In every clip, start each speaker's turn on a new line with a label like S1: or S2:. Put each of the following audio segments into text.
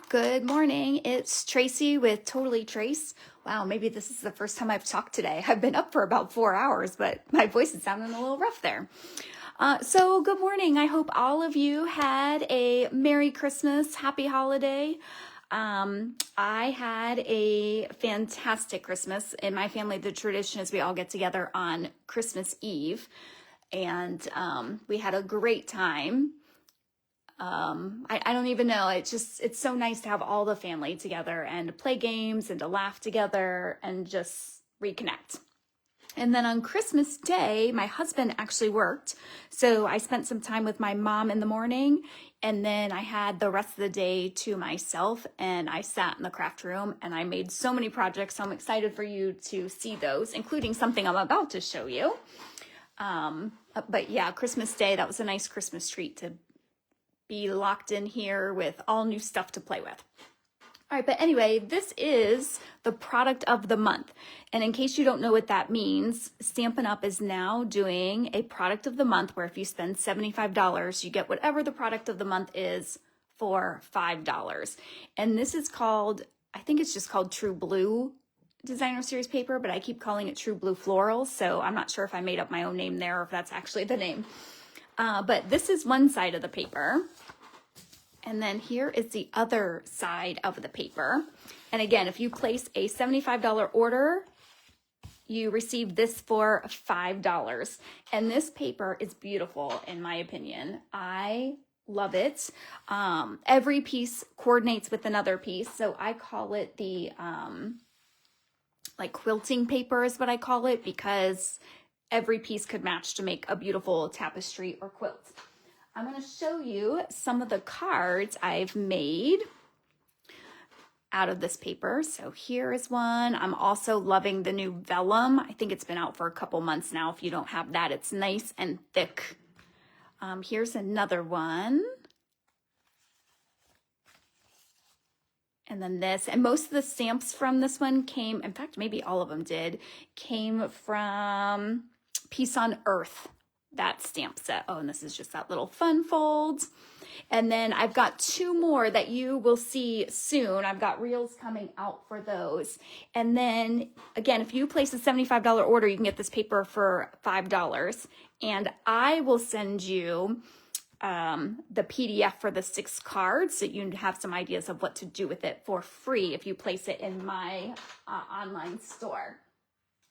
S1: Good morning. It's Tracy with Totally Trace. Wow, maybe this is the first time I've talked today. I've been up for about 4 hours, but my voice is sounding a little rough there. So good morning. I hope all of you had a Merry Christmas, Happy Holiday. I had a fantastic Christmas. In my family, the tradition is we all get together on Christmas Eve, and we had a great time. I don't even know. It's so nice to have all the family together and to play games and to laugh together and just reconnect. And then on Christmas Day, my husband actually worked. So I spent some time with my mom in the morning, and then I had the rest of the day to myself, and I sat in the craft room and I made so many projects. So I'm excited for you to see those, including something I'm about to show you. But yeah, Christmas Day, that was a nice Christmas treat to be locked in here with all new stuff to play with. All right, but anyway, this is the product of the month. And in case you don't know what that means, Stampin' Up! Is now doing a product of the month where if you spend $75, you get whatever the product of the month is for $5. And this is called, I think it's just called True Blue Designer Series paper, but I keep calling it True Blue Floral. So I'm not sure if I made up my own name there or if that's actually the name. But this is one side of the paper. And then here is the other side of the paper. And again, if you place a $75 order, you receive this for $5. And this paper is beautiful, in my opinion. I love it. Every piece coordinates with another piece. So I call it the like quilting paper is what I call it, because every piece could match to make a beautiful tapestry or quilt. I'm going to show you some of the cards I've made out of this paper. So here is one. I'm also loving the new vellum. I think it's been out for a couple months now. If you don't have that, it's nice and thick. Here's another one. And then this, and most of the stamps from this one came, in fact, maybe all of them came from Peace on Earth, that stamp set. Oh, and this is just that little fun fold. And then I've got two more that you will see soon. I've got reels coming out for those. And then again, if you place a $75 order, you can get this paper for $5. And I will send you the PDF for the 6 cards so you can have some ideas of what to do with it for free if you place it in my online store.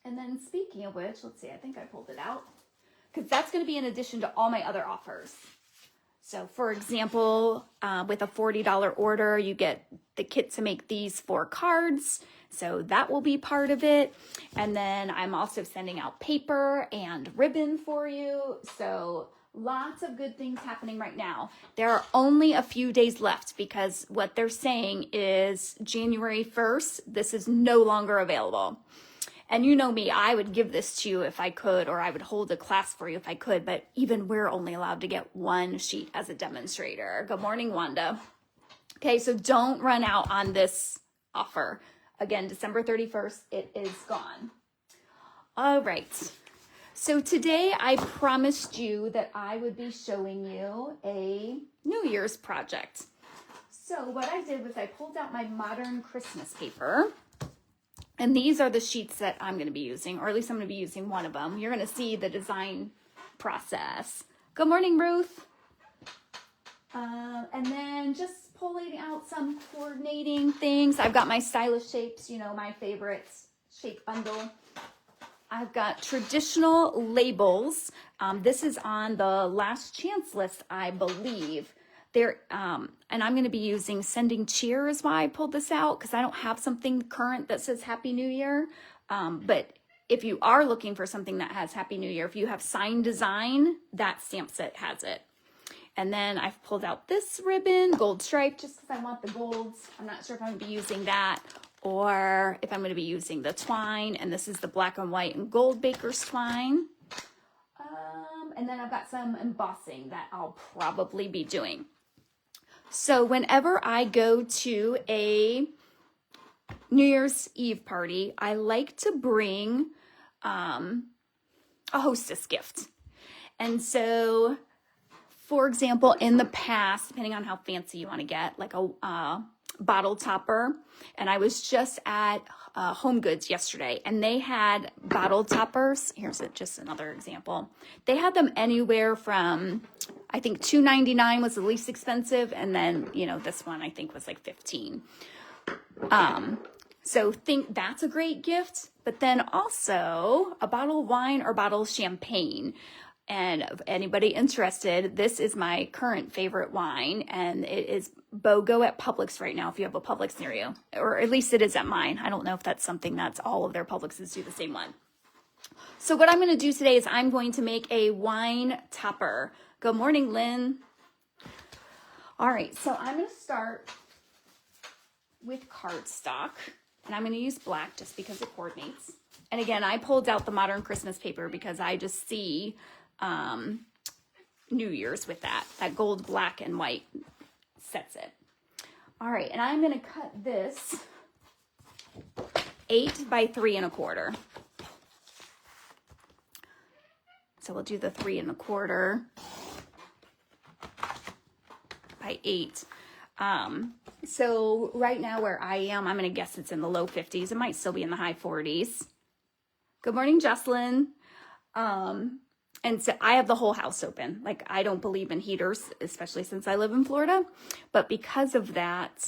S1: And then speaking of which, let's see, I think I pulled it out, because that's going to be in addition to all my other offers. So for example, with a $40 order, you get the kit to make these 4 cards. So that will be part of it. And then I'm also sending out paper and ribbon for you. So lots of good things happening right now. There are only a few days left because what they're saying is January 1st, this is no longer available. And you know me, I would give this to you if I could, or I would hold a class for you if I could, but even we're only allowed to get 1 sheet as a demonstrator. Good morning, Wanda. Okay, so don't run out on this offer. Again, December 31st, it is gone. All right. So today I promised you that I would be showing you a New Year's project. So what I did was I pulled out my Modern Christmas paper. And these are the sheets that I'm going to be using, or at least I'm going to be using one of them. You're going to see the design process. Good morning, Ruth. And then just pulling out some coordinating things. I've got my stylish shapes, you know, my favorites, shape bundle. I've got traditional labels. This is on the last chance list, I believe. There, and I'm going to be using Sending Cheer is why I pulled this out, because I don't have something current that says Happy New Year. But if you are looking for something that has Happy New Year, if you have Sign Design, that stamp set has it. And then I've pulled out this ribbon, gold stripe, just because I want the golds. I'm not sure if I'm going to be using that or if I'm going to be using the twine. And this is the black and white and gold baker's twine. And then I've got some embossing that I'll probably be doing. So whenever I go to a New Year's Eve party, I like to bring a hostess gift. And so, for example, in the past, depending on how fancy you want to get, like a bottle topper, and I was just at Home Goods yesterday, and they had bottle toppers. Here's just another example. They had them anywhere from, I think $2.99 was the least expensive, and then, you know, this one I think was like $15. So think that's a great gift, but then also a bottle of wine or a bottle of champagne. And if anybody interested, this is my current favorite wine, and it is BOGO at Publix right now if you have a Publix near you, or at least it is at mine. I don't know if that's something that's all of their Publixes do the same one. So what I'm going to do today is I'm going to make a wine topper. Good morning, Lynn. All right, so I'm going to start with cardstock, and I'm going to use black just because it coordinates. And again, I pulled out the Modern Christmas paper because I just see New Year's with that gold, black, and white sets it. All right, and I'm going to cut this 8 by 3 1/4. So we'll do the 3 1/4 by 8. So right now where I am, I'm going to guess it's in the low 50s. It might still be in the high 40s. Good morning, Jocelyn. And so I have the whole house open. Like, I don't believe in heaters, especially since I live in Florida. But because of that,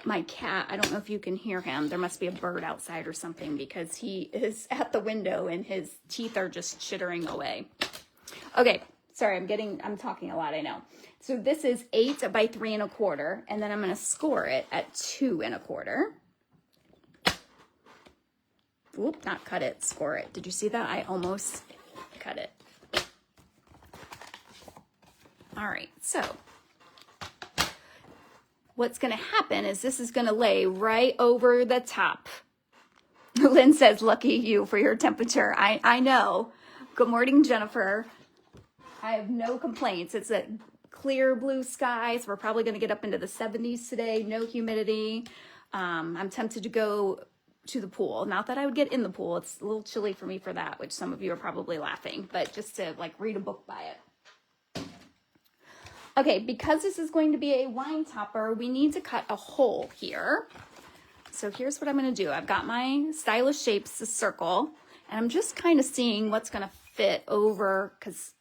S1: my cat, I don't know if you can hear him. There must be a bird outside or something because he is at the window and his teeth are just chittering away. Okay, sorry, I'm talking a lot, I know. So this is 8 by 3 1/4, and then I'm going to score it at 2 1/4. Oop, not cut it, score it. Did you see that? I almost cut it. All right, so what's going to happen is this is going to lay right over the top. Lynn says, lucky you for your temperature. I know. Good morning, Jennifer. I have no complaints. It's a clear blue sky, so we're probably going to get up into the 70s today. No humidity. I'm tempted to go to the pool. Not that I would get in the pool. It's a little chilly for me for that, which some of you are probably laughing, but just to like read a book by it. Okay, because this is going to be a wine topper, we need to cut a hole here. So here's what I'm going to do. I've got my stylish shapes, the circle, and I'm just kind of seeing what's going to fit over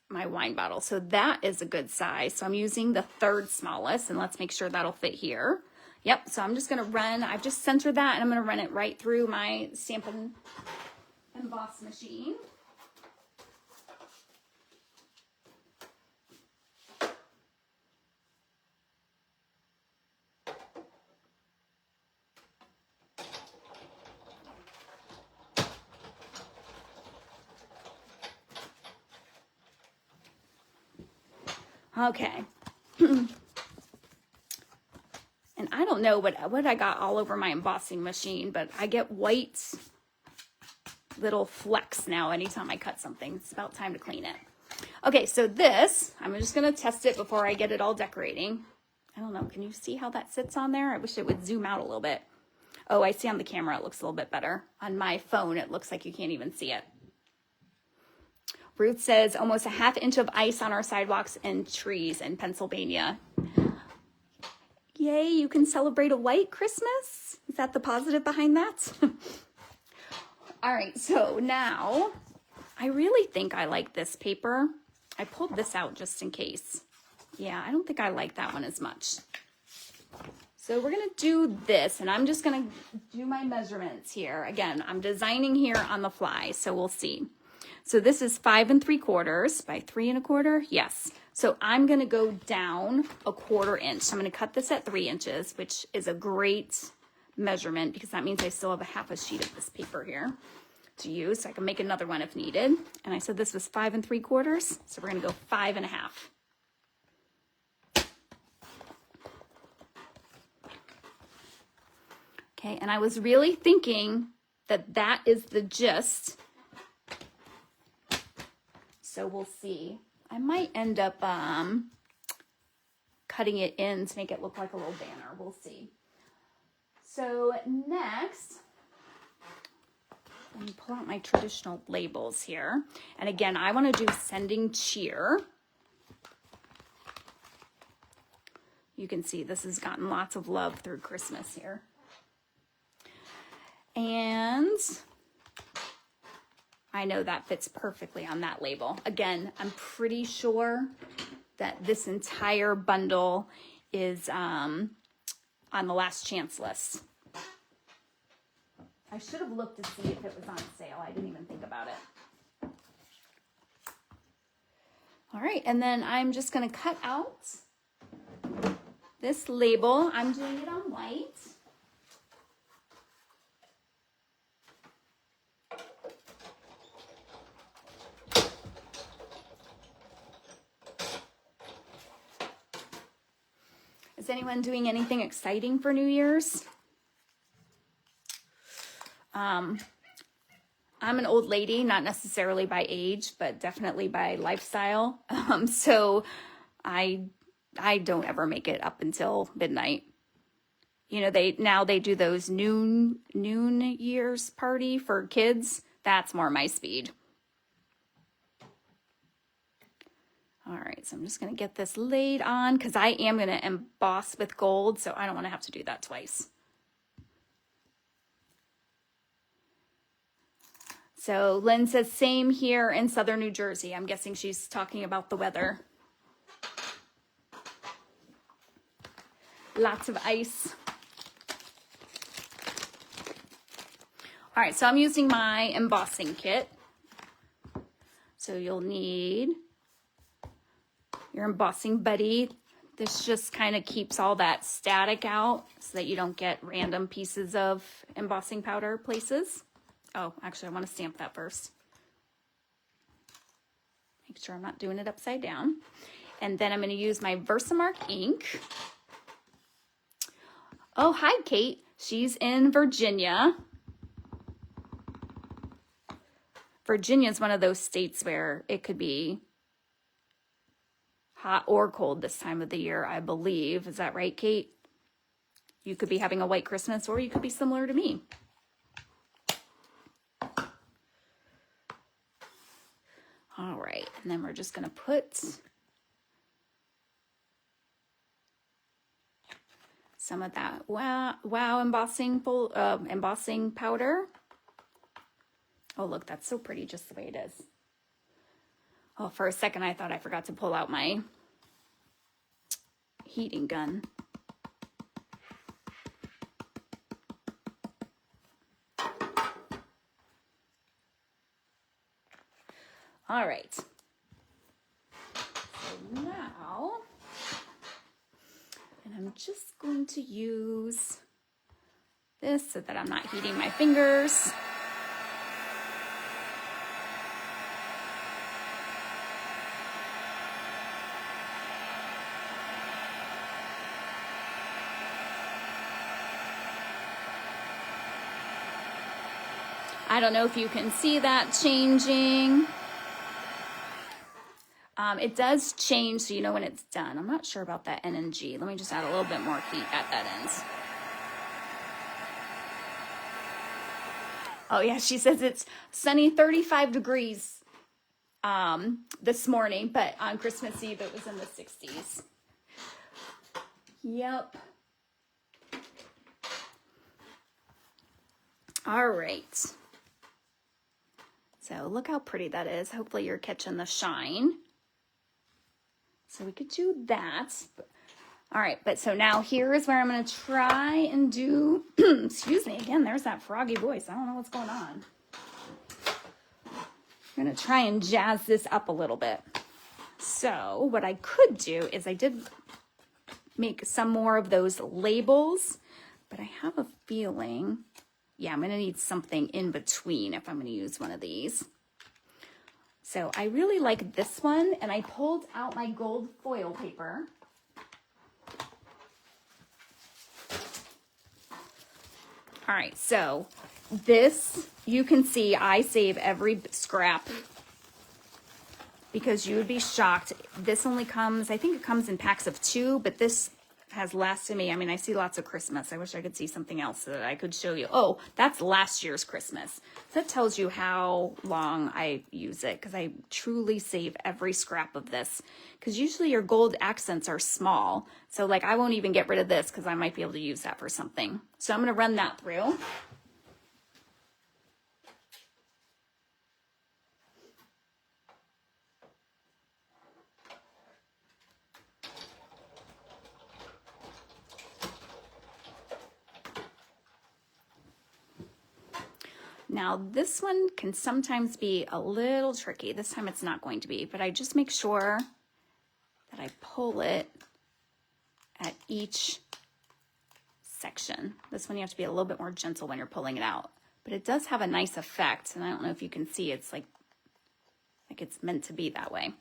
S1: my wine bottle. So that is a good size. So I'm using the 3rd smallest, and let's make sure that'll fit here. Yep, so I'm just going to I've just centered that, and I'm going to run it right through my stamp and emboss machine. Okay. And I don't know what I got all over my embossing machine, but I get white little flecks now anytime I cut something. It's about time to clean it. Okay, so this, I'm just going to test it before I get it all decorating. I don't know, can you see how that sits on there? I wish it would zoom out a little bit. Oh, I see on the camera it looks a little bit better. On my phone, it looks like you can't even see it. Ruth says almost a ½ inch of ice on our sidewalks and trees in Pennsylvania. Yay, you can celebrate a white Christmas? Is that the positive behind that? All right, so now I really think I like this paper. I pulled this out just in case. Yeah, I don't think I like that one as much. So we're going to do this, and I'm just going to do my measurements here. Again, I'm designing here on the fly, so we'll see. So this is 5 3/4 by 3 1/4. Yes. So I'm going to go down a 1/4 inch. So I'm going to cut this at 3 inches, which is a great measurement because that means I still have a ½ a sheet of this paper here to use. So I can make another one if needed. And I said this was 5 3/4. So we're going to go 5 1/2. Okay. And I was really thinking that that is the gist. So we'll see. I might end up cutting it in to make it look like a little banner. We'll see. So next, let me pull out my traditional labels here. And again, I want to do sending cheer. You can see this has gotten lots of love through Christmas here. And I know that fits perfectly on that label. Again, I'm pretty sure that this entire bundle is on the last chance list. I should have looked to see if it was on sale. I didn't even think about it. All right, and then I'm just gonna cut out this label. I'm doing it on white. Is anyone doing anything exciting for New Year's? I'm an old lady, not necessarily by age, but definitely by lifestyle. So I don't ever make it up until midnight. You know, they do those noon years party for kids. That's more my speed. All right, so I'm just gonna get this laid on because I am gonna emboss with gold, so I don't wanna have to do that twice. So Lynn says same here in southern New Jersey. I'm guessing she's talking about the weather. Lots of ice. All right, so I'm using my embossing kit. So you'll need your embossing buddy. This just kind of keeps all that static out so that you don't get random pieces of embossing powder places. Oh, actually, I want to stamp that first. Make sure I'm not doing it upside down. And then I'm going to use my Versamark ink. Oh, hi, Kate. She's in Virginia. Virginia is one of those states where it could be hot or cold this time of the year, I believe. Is that right, Kate? You could be having a white Christmas, or you could be similar to me. All right, and then we're just going to put some of that wow embossing powder. Oh, look, that's so pretty just the way it is. Oh, for a second, I thought I forgot to pull out my heating gun. All right. So now, and I'm just going to use this so that I'm not heating my fingers. I don't know if you can see that changing. It does change, so you know when it's done. I'm not sure about that N and G. Let me just add a little bit more heat at that end. Oh yeah, she says it's sunny 35 degrees this morning, but on Christmas Eve it was in the 60s. Yep. All right. So look how pretty that is. Hopefully you're catching the shine. So we could do that. All right, but so now here is where I'm going to try and do, excuse me, again, there's that froggy voice. I don't know what's going on. I'm going to try and jazz this up a little bit. So what I could do is I did make some more of those labels, but I have a feeling, yeah, I'm going to need something in between if I'm going to use one of these. So I really like this one, and I pulled out my gold foil paper. All right, so this, you can see I save every scrap because you would be shocked. This only comes, I think it comes in packs of 2, but this has lasted me. I mean, I see lots of Christmas. I wish I could see something else that I could show you. Oh, that's last year's Christmas. So that tells you how long I use it, because I truly save every scrap of this. Because usually your gold accents are small. So like I won't even get rid of this because I might be able to use that for something. So I'm going to run that through. Now this one can sometimes be a little tricky. This time it's not going to be, but I just make sure that I pull it at each section. This one you have to be a little bit more gentle when you're pulling it out, but it does have a nice effect. And I don't know if you can see, it's like it's meant to be that way.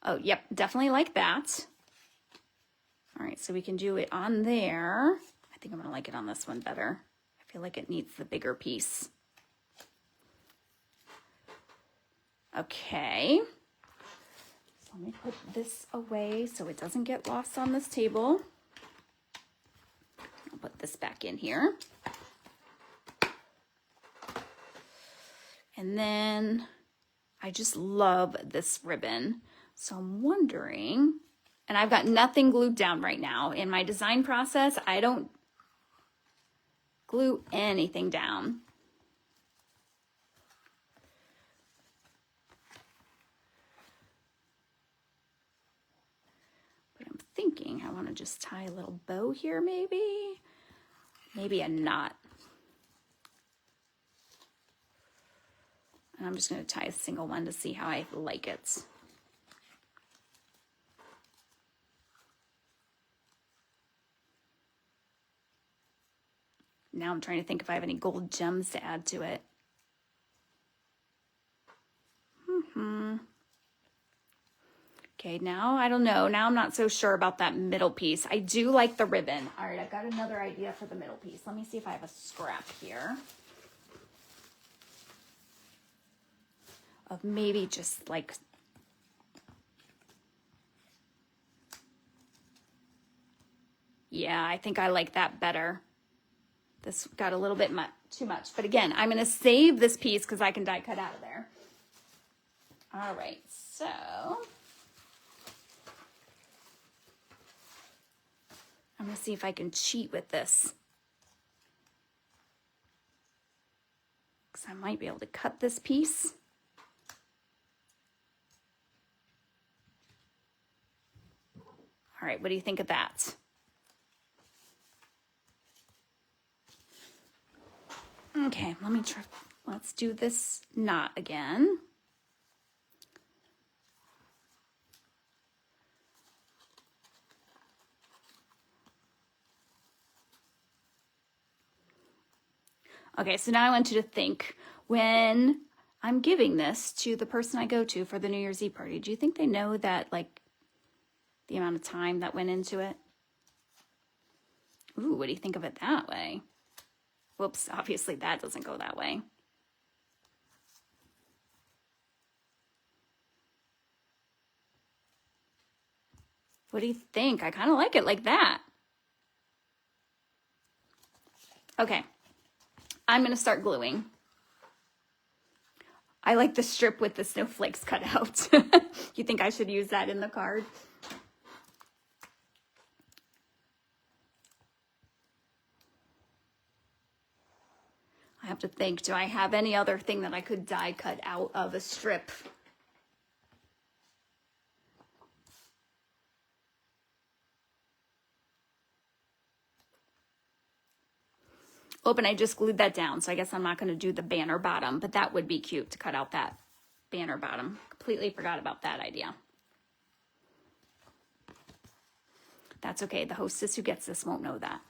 S1: Oh, yep, definitely like that. All right, so we can do it on there. I think I'm gonna like it on this one better. I feel like it needs the bigger piece. Okay. So let me put this away so it doesn't get lost on this table. I'll put this back in here. And then I just love this ribbon. So I'm wondering, and I've got nothing glued down right now. In my design process, I don't glue anything down. But I'm thinking I want to just tie a little bow here, maybe a knot. And I'm just going to tie a single one to see how I like it. Now I'm trying to think if I have any gold gems to add to it. Okay, now I don't know. Now I'm not so sure about that middle piece. I do like the ribbon. All right, I've got another idea for the middle piece. Let me see if I have a scrap here of maybe just like, yeah, I think I like that better. This got a little bit too much. But again, I'm going to save this piece because I can die cut out of there. All right, so I'm going to see if I can cheat with this, because I might be able to cut this piece. All right, what do you think of that? Okay, let me try. Let's do this knot again. Okay, so now I want you to think, when I'm giving this to the person I go to for the New Year's Eve party, do you think they know that, like, the amount of time that went into it? Ooh, what do you think of it that way? Whoops, obviously that doesn't go that way. What do you think? I kind of like it like that. Okay, I'm going to start gluing. I like the strip with the snowflakes cut out. You think I should use that in the card? I have to think, do I have any other thing that I could die cut out of a strip? Oh, and I just glued that down, so I guess I'm not going to do the banner bottom, but that would be cute to cut out that banner bottom. Completely forgot about that idea. That's okay. The hostess who gets this won't know that.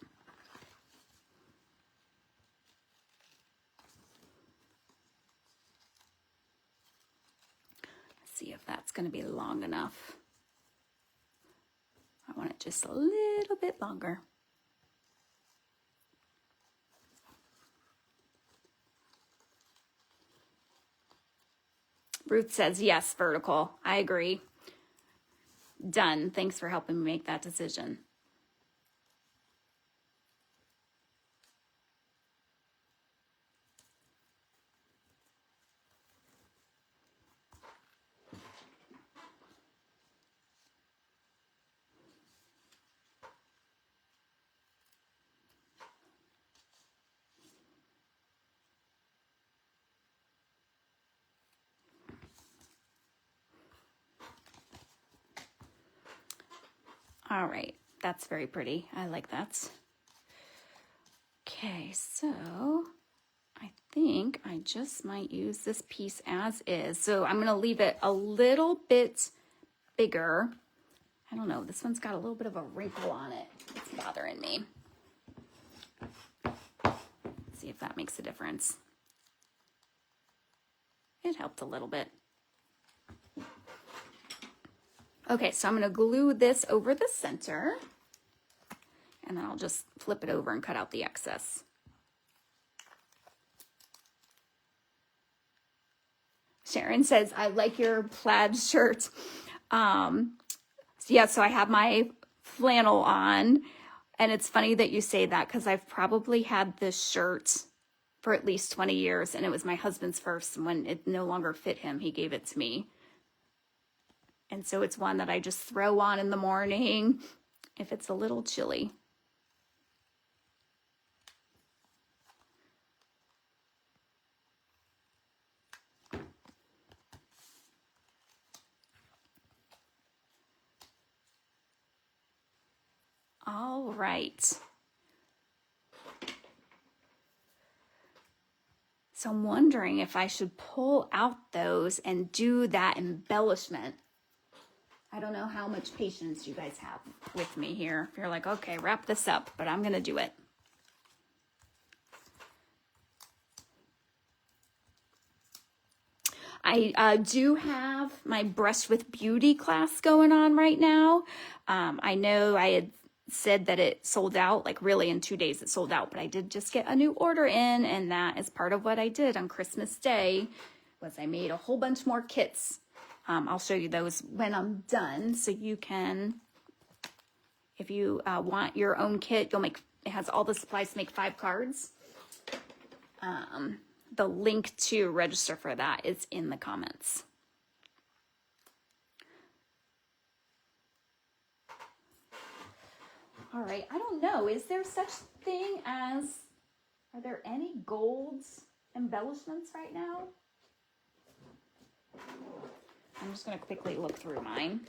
S1: Let's see if that's going to be long enough. I want it just a little bit longer. Ruth says, yes, vertical. I agree. done. Thanks for helping me make that decision. All right, that's very pretty. I like that. Okay, so I think I just might use this piece as is. So I'm gonna leave it a little bit bigger. I don't know, this one's got a little bit of a wrinkle on it. It's bothering me. Let's see if that makes a difference. It helped a little bit. Okay, so I'm gonna glue this over the center, and then I'll just flip it over and cut out the excess. Sharon says, I like your plaid shirt. Yeah, so I have my flannel on, and it's funny that you say that because I've probably had this shirt for at least 20 years, and it was my husband's first, and when it no longer fit him, he gave it to me. And so it's one that I just throw on in the morning if it's a little chilly. All right. So I'm wondering if I should pull out those and do that embellishment. I don't know how much patience you guys have with me here. If you're like, okay, wrap this up, but I'm gonna do it. I do have my Brush with Beauty class going on right now. I know I had said that it sold out, like really in 2 days it sold out, but I did just get a new order in, and that is part of what I did on Christmas Day, was I made a whole bunch more kits. I'll show you those when I'm done, so you can, if you want your own kit, you'll make, it has all the supplies to make 5 cards. The link to register for that is in the comments. All right, I don't know, is there such thing as, are there any gold embellishments right now? I'm just gonna quickly look through mine.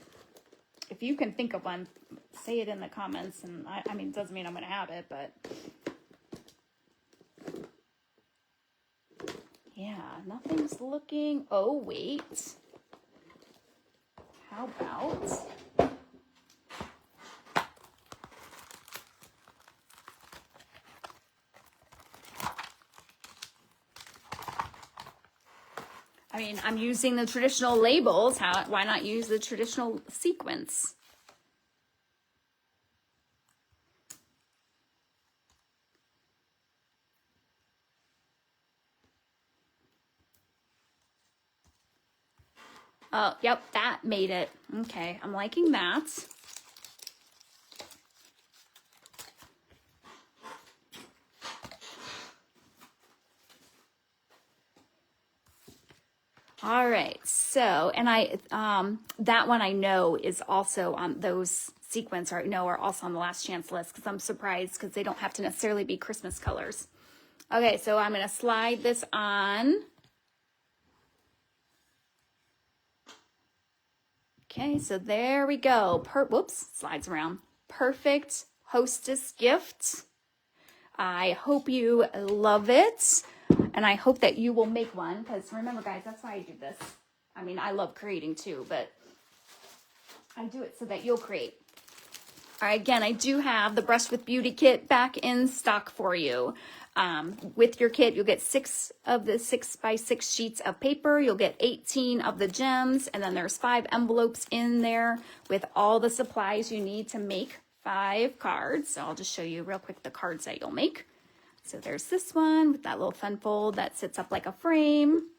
S1: If you can think of one, say it in the comments, and I mean, it doesn't mean I'm gonna have it, but yeah, nothing's looking, oh wait. How about, I mean, I'm using the traditional labels. Why not use the traditional sequence? Oh, yep, that made it. Okay, I'm liking that. All right, so, and that one I know is also on those sequence, or I know are also on the last chance list, because I'm surprised because they don't have to necessarily be Christmas colors. Okay, so I'm gonna slide this on. Okay, so there we go. Whoops, slides around. Perfect Hostess gift. I hope you love it. And I hope that you will make one, because remember, guys, that's why I do this. I mean, I love creating too, but I do it so that you'll create. All right, again, I do have the Brush with Beauty kit back in stock for you. With your kit, you'll get 6 of the 6x6 sheets of paper. You'll get 18 of the gems, and then there's 5 envelopes in there with all the supplies you need to make 5 cards. So I'll just show you real quick the cards that you'll make. So there's this one with that little fun fold that sits up like a frame.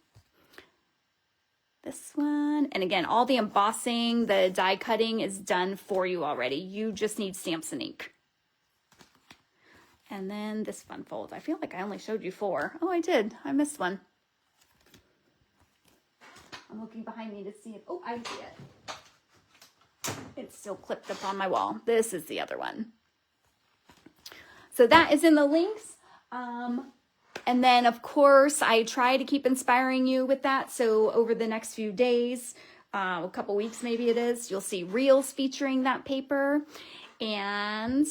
S1: this one. And again, all the embossing, the die cutting is done for you already. You just need stamps and ink. And then this fun fold. I feel like I only showed you 4. Oh, I did. I missed one. I'm looking behind me to see if, oh, I see it. It's still clipped up on my wall. This is the other one. So that is in the links. And then, of course, I try to keep inspiring you with that. So over the next few days, a couple weeks maybe it is, you'll see reels featuring that paper. And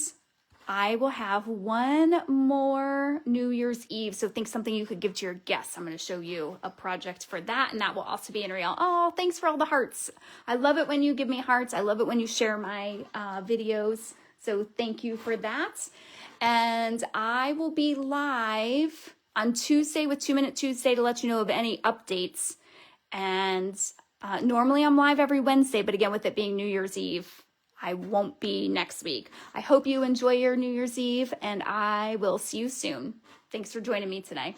S1: I will have one more New Year's Eve. So think something you could give to your guests. I'm going to show you a project for that. And that will also be in reel. Oh, thanks for all the hearts. I love it when you give me hearts. I love it when you share my videos. So thank you for that. And I will be live on Tuesday with 2 Minute Tuesday to let you know of any updates. And normally I'm live every Wednesday, but again, with it being New Year's Eve, I won't be next week. I hope you enjoy your New Year's Eve, and I will see you soon. Thanks for joining me today.